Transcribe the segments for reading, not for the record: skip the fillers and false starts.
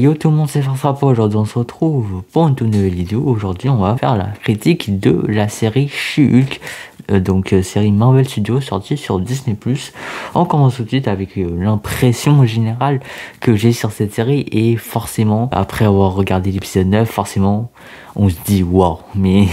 Yo tout le monde, c'est François. Aujourd'hui on se retrouve pour une toute nouvelle vidéo. Aujourd'hui on va faire la critique de la série She-Hulk, série Marvel Studios sortie sur Disney+. On commence tout de suite avec l'impression générale que j'ai sur cette série, et forcément après avoir regardé l'épisode 9, forcément on se dit waouh, mais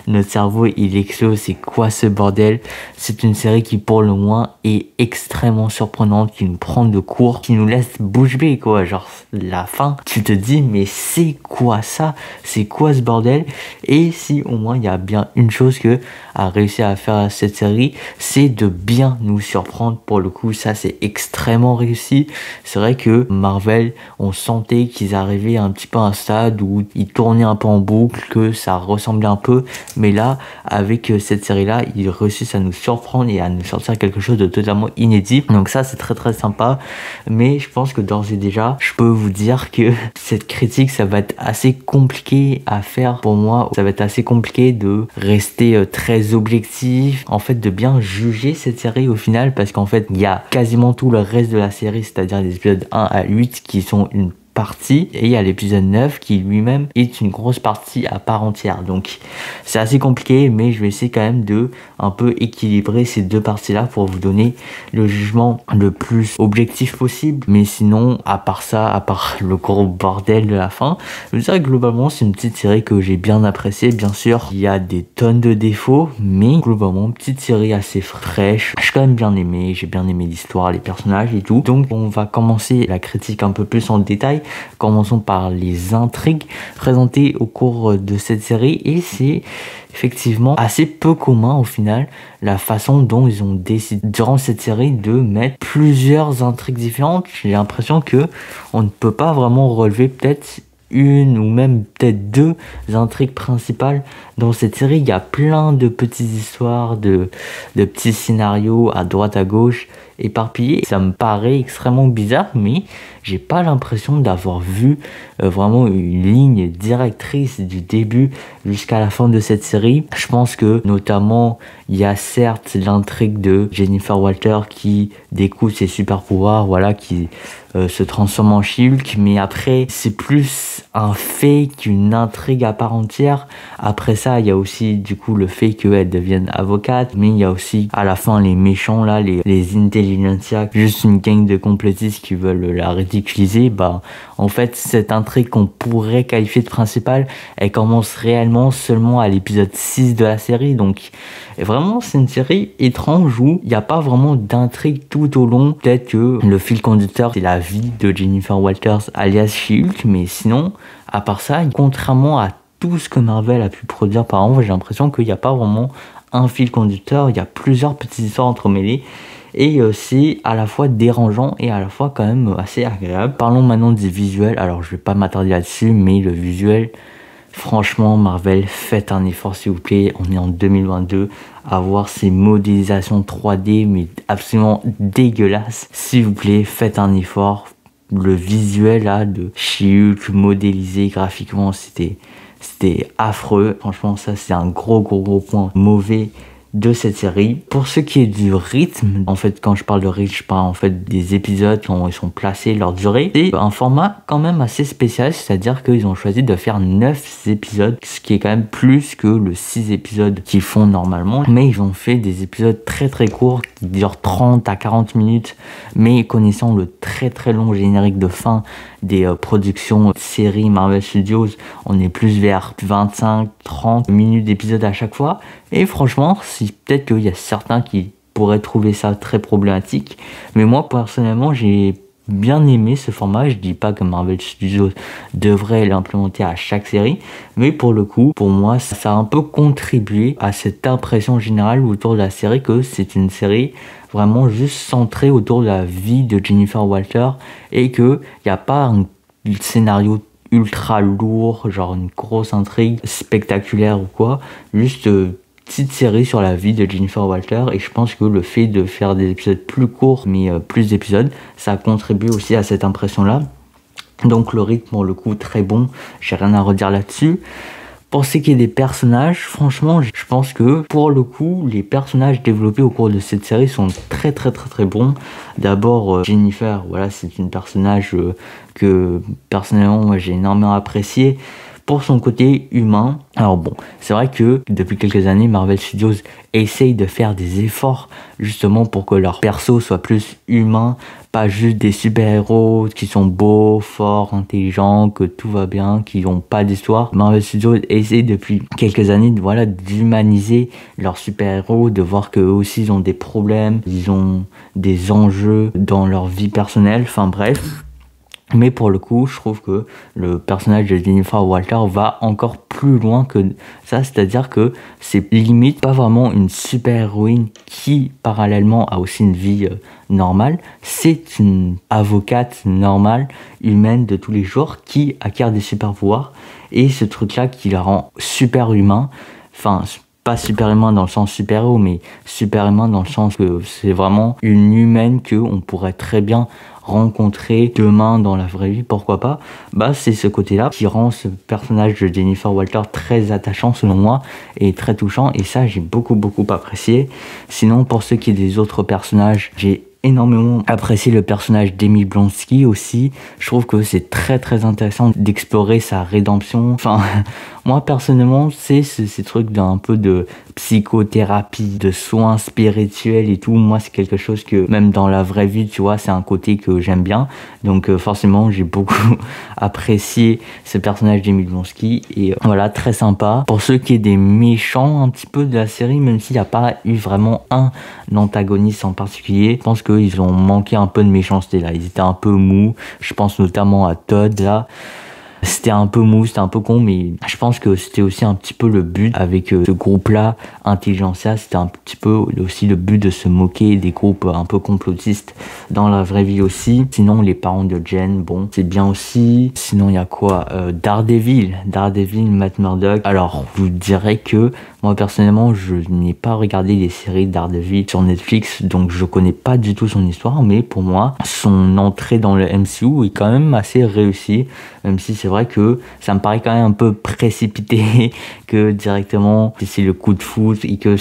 notre cerveau il explose, c'est quoi ce bordel? C'est une série qui pour le moins est extrêmement surprenante, qui nous prend de court, qui nous laisse bouche bée quoi, genre la fin, tu te dis mais c'est quoi ça? C'est quoi ce bordel? Et si au moins il y a bien une chose que a réussi à faire cette série, c'est de bien nous surprendre. Pour le coup ça c'est extrêmement réussi. C'est vrai que Marvel, on sentait qu'ils arrivaient un petit peu à un stade où ils tournaient un peu en boucle, que ça ressemblait un peu, mais là avec cette série là ils réussissent à nous surprendre et à nous sortir quelque chose de totalement inédit, donc ça c'est très sympa. Mais je pense que d'ores et déjà je peux vous dire que cette critique ça va être assez compliqué à faire pour moi. Ça va être assez compliqué de rester très objectif, en fait de bien juger cette série au final, parce qu'en fait il y a quasiment tout le reste de la série, c'est-à-dire les épisodes 1 à 8 qui sont une partie, et il y a l'épisode 9 qui lui-même est une grosse partie à part entière. Donc c'est assez compliqué, mais je vais essayer quand même de un peu équilibrer ces deux parties là pour vous donner le jugement le plus objectif possible. Mais sinon, à part ça, à part le gros bordel de la fin, je dirais que globalement c'est une petite série que j'ai bien appréciée. Bien sûr il y a des tonnes de défauts, mais globalement petite série assez fraîche. J'ai quand même bien aimé, j'ai bien aimé l'histoire, les personnages et tout. Donc on va commencer la critique un peu plus en détail. Commençons par les intrigues présentées au cours de cette série, et c'est effectivement assez peu commun au final la façon dont ils ont décidé durant cette série de mettre plusieurs intrigues différentes. J'ai l'impression que on ne peut pas vraiment relever peut-être une ou même peut-être deux intrigues principales dans cette série. Il y a plein de petites histoires, de petits scénarios à droite à gauche éparpillés. Ça me paraît extrêmement bizarre, mais j'ai pas l'impression d'avoir vu vraiment une ligne directrice du début jusqu'à la fin de cette série. Je pense que notamment il y a certes l'intrigue de Jennifer Walter qui découvre ses super pouvoirs, voilà, qui se transforme en She-Hulk, mais après c'est plus un fait qu'une intrigue à part entière. Après ça il y a aussi du coup le fait qu'elle devienne avocate, mais il y a aussi à la fin les méchants là, les Intelligentsia, juste une gang de complotistes qui veulent la ridiculiser. Bah en fait cette intrigue qu'on pourrait qualifier de principale, elle commence réellement seulement à l'épisode 6 de la série. Donc vraiment c'est une série étrange où il n'y a pas vraiment d'intrigue tout au long. Peut-être que le fil conducteur c'est la vie de Jennifer Walters alias She-Hulk, mais sinon à part ça, contrairement à tout ce que Marvel a pu produire par an, j'ai l'impression qu'il n'y a pas vraiment un fil conducteur. Il y a plusieurs petites histoires entremêlées, et c'est à la fois dérangeant et à la fois quand même assez agréable. Parlons maintenant des visuels. Alors je vais pas m'attarder là-dessus, mais le visuel, franchement Marvel, faites un effort s'il vous plaît. On est en 2022, avoir ces modélisations 3D mais absolument dégueulasses, s'il vous plaît faites un effort. Le visuel là de She-Hulk modélisé graphiquement, c'était affreux. Franchement ça c'est un gros point mauvais de cette série. Pour ce qui est du rythme, en fait quand je parle de rythme, je parle en fait des épisodes quand ils sont placés, leur durée. C'est un format quand même assez spécial, c'est-à-dire qu'ils ont choisi de faire 9 épisodes, ce qui est quand même plus que le 6 épisodes qu'ils font normalement. Mais ils ont fait des épisodes très courts qui durent 30 à 40 minutes, mais connaissant le très long générique de fin des productions séries Marvel Studios, on est plus vers 25-30 minutes d'épisode à chaque fois. Et franchement, peut-être qu'il y a certains qui pourraient trouver ça très problématique, mais moi personnellement j'ai bien aimé ce format. Je dis pas que Marvel Studios devrait l'implémenter à chaque série, mais pour le coup, pour moi, ça a un peu contribué à cette impression générale autour de la série que c'est une série vraiment juste centrée autour de la vie de Jennifer Walter, et que il n'y a pas un scénario ultra lourd, genre une grosse intrigue spectaculaire ou quoi, juste petite série sur la vie de Jennifer Walter. Et je pense que le fait de faire des épisodes plus courts mais plus d'épisodes, ça contribue aussi à cette impression là. Donc le rythme pour le coup très bon, j'ai rien à redire là-dessus. Pour ce qui est des personnages, franchement, je pense que pour le coup, les personnages développés au cours de cette série sont très bons. D'abord, Jennifer, voilà, c'est une personnage que personnellement moi j'ai énormément apprécié pour son côté humain. Alors bon, c'est vrai que depuis quelques années, Marvel Studios essaye de faire des efforts justement pour que leur perso soit plus humain, pas juste des super-héros qui sont beaux, forts, intelligents, que tout va bien, qui n'ont pas d'histoire. Marvel Studios essaye depuis quelques années voilà, d'humaniser leurs super-héros, de voir qu'eux aussi ils ont des problèmes, ils ont des enjeux dans leur vie personnelle, enfin bref. Mais pour le coup, je trouve que le personnage de Jennifer Walter va encore plus loin que ça, c'est-à-dire que c'est limite pas vraiment une super-héroïne qui, parallèlement, a aussi une vie normale. C'est une avocate normale, humaine de tous les jours, qui acquiert des super-pouvoirs. Et ce truc-là qui la rend super-humain, enfin, pas super-humain dans le sens super-héros, mais super-humain dans le sens que c'est vraiment une humaine qu'on pourrait très bien rencontrer demain dans la vraie vie, pourquoi pas. Bah c'est ce côté-là qui rend ce personnage de Jennifer Walter très attachant selon moi et très touchant, et ça j'ai beaucoup apprécié. Sinon pour ce qui est des autres personnages, j'ai énormément apprécié le personnage d'Emily Blonsky aussi. Je trouve que c'est très intéressant d'explorer sa rédemption. Enfin, moi personnellement, c'est ces trucs d'un peu de psychothérapie, de soins spirituels et tout. Moi, c'est quelque chose que même dans la vraie vie, tu vois, c'est un côté que j'aime bien. Donc forcément, j'ai beaucoup apprécié ce personnage d'Emily Blonsky et voilà, très sympa. Pour ceux qui est des méchants un petit peu de la série, même s'il n'y a pas eu vraiment un antagoniste en particulier, je pense qu'ils ont manqué un peu de méchanceté là. Ils étaient un peu mous. Je pense notamment à Todd là. C'était un peu mou, c'était un peu con, mais je pense que c'était aussi un petit peu le but avec ce groupe-là, Intelligentsia, c'était un petit peu aussi le but de se moquer des groupes un peu complotistes dans la vraie vie aussi. Sinon, les parents de Jen, bon, c'est bien aussi. Sinon, il y a quoi Daredevil, Matt Murdock. Alors, je vous dirais que moi, personnellement, je n'ai pas regardé les séries Daredevil sur Netflix, donc je connais pas du tout son histoire, mais pour moi, son entrée dans le MCU est quand même assez réussie, même si c'est vrai que ça me paraît quand même un peu précipité que directement c'est le coup de foudre et que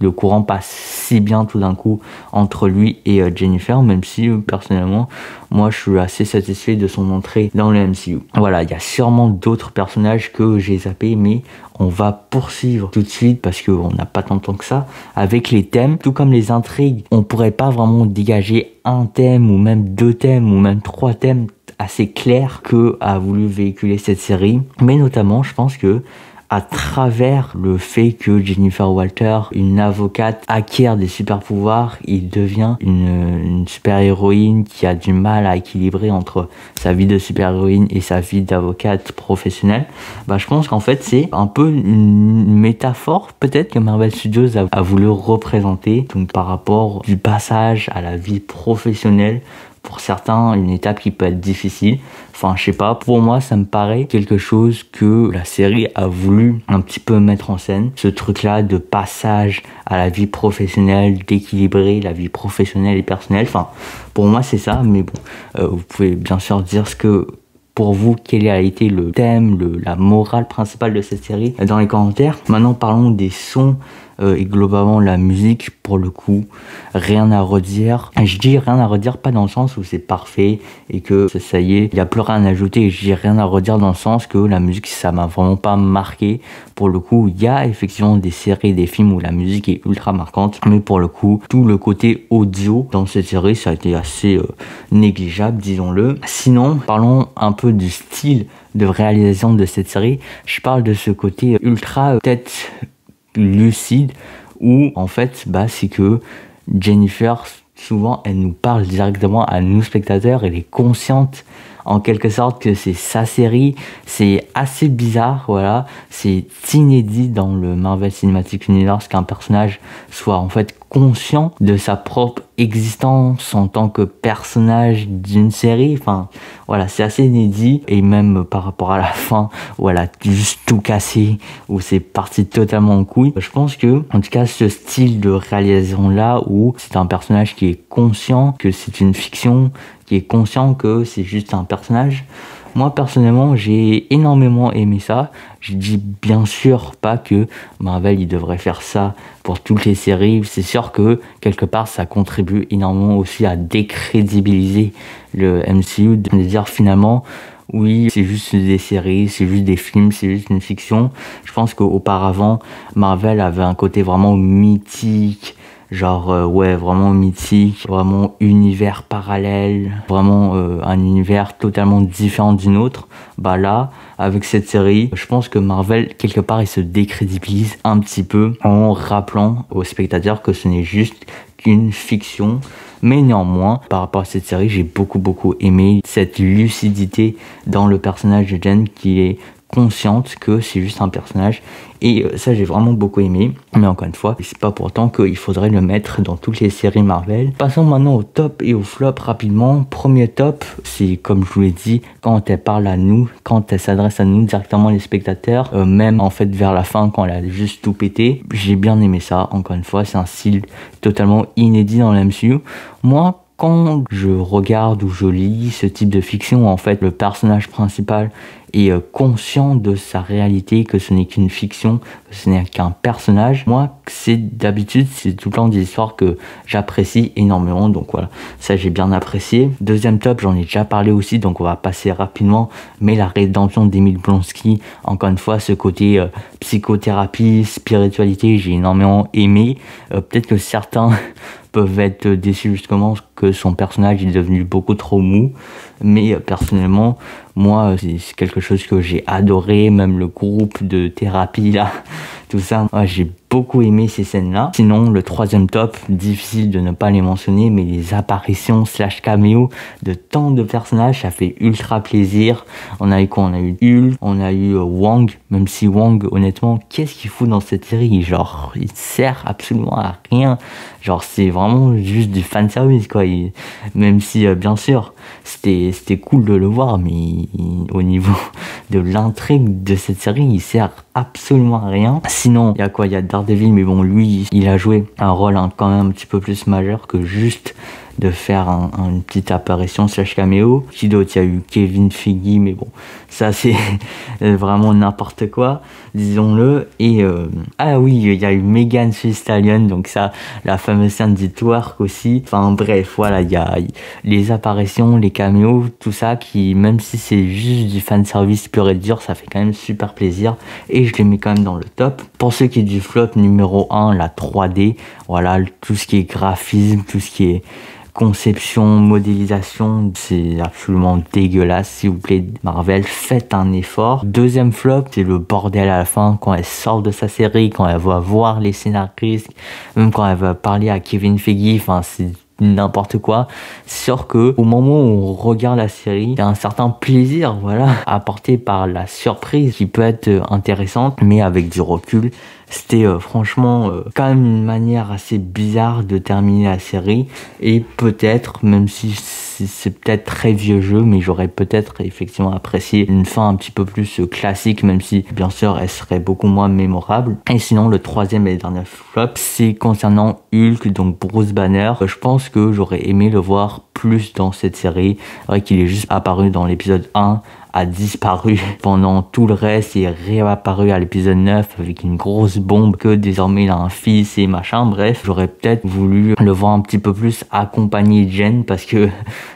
le courant passe si bien tout d'un coup entre lui et Jennifer, même si personnellement moi je suis assez satisfait de son entrée dans le MCU. Voilà, il y a sûrement d'autres personnages que j'ai zappés, mais on va poursuivre tout de suite parce qu'on n'a pas tant de temps que ça avec les thèmes, tout comme les intrigues. On pourrait pas vraiment dégager un thème ou même deux thèmes ou même trois thèmes assez clairs que a voulu véhiculer cette série, mais notamment je pense que à travers le fait que Jennifer Walter, une avocate, acquiert des super pouvoirs, il devient une super héroïne qui a du mal à équilibrer entre sa vie de super héroïne et sa vie d'avocate professionnelle. Bah, je pense qu'en fait c'est un peu une métaphore peut-être que Marvel Studios a voulu représenter, donc par rapport du passage à la vie professionnelle. Pour certains, une étape qui peut être difficile. Enfin, je sais pas, pour moi, ça me paraît quelque chose que la série a voulu un petit peu mettre en scène. Ce truc-là de passage à la vie professionnelle, d'équilibrer la vie professionnelle et personnelle. Enfin, pour moi, c'est ça. Mais bon, vous pouvez bien sûr dire ce que... Pour vous, quel a été le thème, la morale principale de cette série dans les commentaires. Maintenant, parlons des sons et globalement la musique. Pour le coup, rien à redire. Je dis rien à redire, pas dans le sens où c'est parfait et que ça y est, il n'y a plus rien à ajouter. Je dis rien à redire dans le sens que la musique, ça m'a vraiment pas marqué. Pour le coup, il y a effectivement des séries, des films où la musique est ultra marquante, mais pour le coup, tout le côté audio dans cette série, ça a été assez négligeable, disons-le. Sinon, parlons un peu du style de réalisation de cette série. Je parle de ce côté ultra peut-être lucide où en fait c'est que Jennifer souvent elle nous parle directement à nous spectateurs, elle est consciente en quelque sorte que c'est sa série. C'est assez bizarre, voilà, c'est inédit dans le Marvel Cinematic Universe qu'un personnage soit en fait conscient de sa propre existence en tant que personnage d'une série. Enfin voilà, c'est assez inédit, et même par rapport à la fin où elle a juste tout cassé, où c'est parti totalement en couille. Je pense que en tout cas ce style de réalisation là où c'est un personnage qui est conscient que c'est une fiction, qui est conscient que c'est juste un personnage, Moi personnellement j'ai énormément aimé ça. Je dis bien sûr pas que Marvel il devrait faire ça pour toutes les séries. C'est sûr que quelque part ça contribue énormément aussi à décrédibiliser le MCU, de dire finalement oui, c'est juste des séries, c'est juste des films, c'est juste une fiction. Je pense qu'auparavant, Marvel avait un côté vraiment mythique, genre ouais, vraiment mythique, vraiment univers parallèle, vraiment un univers totalement différent du nôtre. Bah là, avec cette série, je pense que Marvel, quelque part, il se décrédibilise un petit peu en rappelant aux spectateurs que ce n'est juste qu'une fiction. Mais néanmoins, par rapport à cette série, j'ai beaucoup aimé cette lucidité dans le personnage de Jen qui est consciente que c'est juste un personnage, et ça j'ai vraiment beaucoup aimé. Mais encore une fois, c'est pas pourtant qu'il faudrait le mettre dans toutes les séries Marvel. Passons maintenant au top et au flop rapidement. Premier top, c'est comme je vous l'ai dit, quand elle parle à nous, quand elle s'adresse à nous directement les spectateurs, même en fait vers la fin quand elle a juste tout pété. J'ai bien aimé ça, encore une fois, c'est un style totalement inédit dans la MCU. Moi, quand je regarde ou je lis ce type de fiction où en fait le personnage principal est conscient de sa réalité, que ce n'est qu'une fiction, que ce n'est qu'un personnage, moi c'est d'habitude c'est tout le temps des histoires que j'apprécie énormément, donc voilà, ça j'ai bien apprécié. Deuxième top, j'en ai déjà parlé aussi, donc on va passer rapidement, mais la rédemption d'Emile Blonsky, encore une fois ce côté psychothérapie, spiritualité, j'ai énormément aimé. Peut-être que certains peuvent être déçus justement que son personnage est devenu beaucoup trop mou, mais personnellement moi c'est quelque chose que j'ai adoré, même le groupe de thérapie là, tout ça, ouais, j'ai beaucoup aimé ces scènes là. Sinon le troisième top, difficile de ne pas les mentionner, mais les apparitions slash caméos de tant de personnages, ça fait ultra plaisir. On a eu quoi? On a eu Hulk, on a eu Wong, même si Wong honnêtement qu'est-ce qu'il fout dans cette série, genre il sert absolument à rien, genre c'est vraiment juste du fanservice quoi. Même si bien sûr c'était cool de le voir, mais au niveau de l'intrigue de cette série il sert absolument à rien. Sinon il y a quoi? Il y a Daredevil, mais bon lui il a joué un rôle quand même un petit peu plus majeur que juste de faire une petite apparition slash caméo. Qui d'autre? Il y a eu Kevin Feige, mais bon ça c'est vraiment n'importe quoi, disons-le. Et ah oui, il y a eu Megan Thee Stallion, donc ça, la fameuse scène du twerk aussi. Enfin bref, voilà, il y a les apparitions, les caméos, tout ça qui, même si c'est juste du fanservice pur et dur, ça fait quand même super plaisir, et je les mets quand même dans le top. Pour ce qui est du flop numéro 1, la 3D, voilà, tout ce qui est graphisme, tout ce qui est conception, modélisation, c'est absolument dégueulasse. S'il vous plaît Marvel, faites un effort. Deuxième flop, c'est le bordel à la fin quand elle sort de sa série, quand elle va voir les scénaristes, même quand elle va parler à Kevin Feige, enfin c'est n'importe quoi. C'est sûr que au moment où on regarde la série, il y a un certain plaisir, voilà, apporté par la surprise qui peut être intéressante, mais avec du recul, c'était franchement quand même une manière assez bizarre de terminer la série. Et peut-être, même si c'est peut-être très vieux jeu, mais j'aurais peut-être effectivement apprécié une fin un petit peu plus classique, même si bien sûr elle serait beaucoup moins mémorable. Et sinon le troisième et dernier flop, c'est concernant Hulk, donc Bruce Banner. Je pense que j'aurais aimé le voir plus dans cette série. C'est vrai qu'il est juste apparu dans l'épisode 1, a disparu pendant tout le reste et est réapparu à l'épisode 9 avec une grosse bombe, que désormais il a un fils et machin. Bref, j'aurais peut-être voulu le voir un petit peu plus accompagner Jen, parce que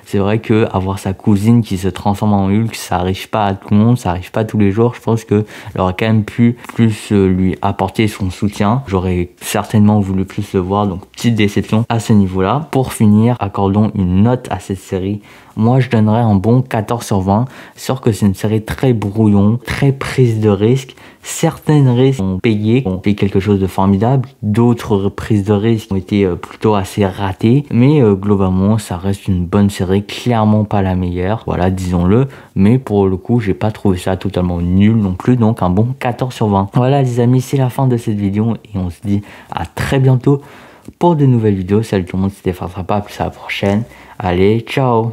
c'est vrai que avoir sa cousine qui se transforme en Hulk, ça arrive pas à tout le monde, ça arrive pas tous les jours. Je pense que aurait quand même pu plus lui apporter son soutien. J'aurais certainement voulu plus le voir, donc petite déception à ce niveau-là. Pour finir, accordons une note à cette série. Moi, je donnerais un bon 14 sur 20. Sûr que c'est une série très brouillon, très prise de risque. Certaines risques ont payé, ont fait quelque chose de formidable. D'autres prises de risque ont été plutôt assez ratées. Mais globalement, ça reste une bonne série. Clairement pas la meilleure, voilà, disons-le. Mais pour le coup, j'ai pas trouvé ça totalement nul non plus. Donc un bon 14 sur 20. Voilà les amis, c'est la fin de cette vidéo. Et on se dit à très bientôt pour de nouvelles vidéos. Salut tout le monde, c'était Fartrapa, plus à la prochaine. Allez, ciao!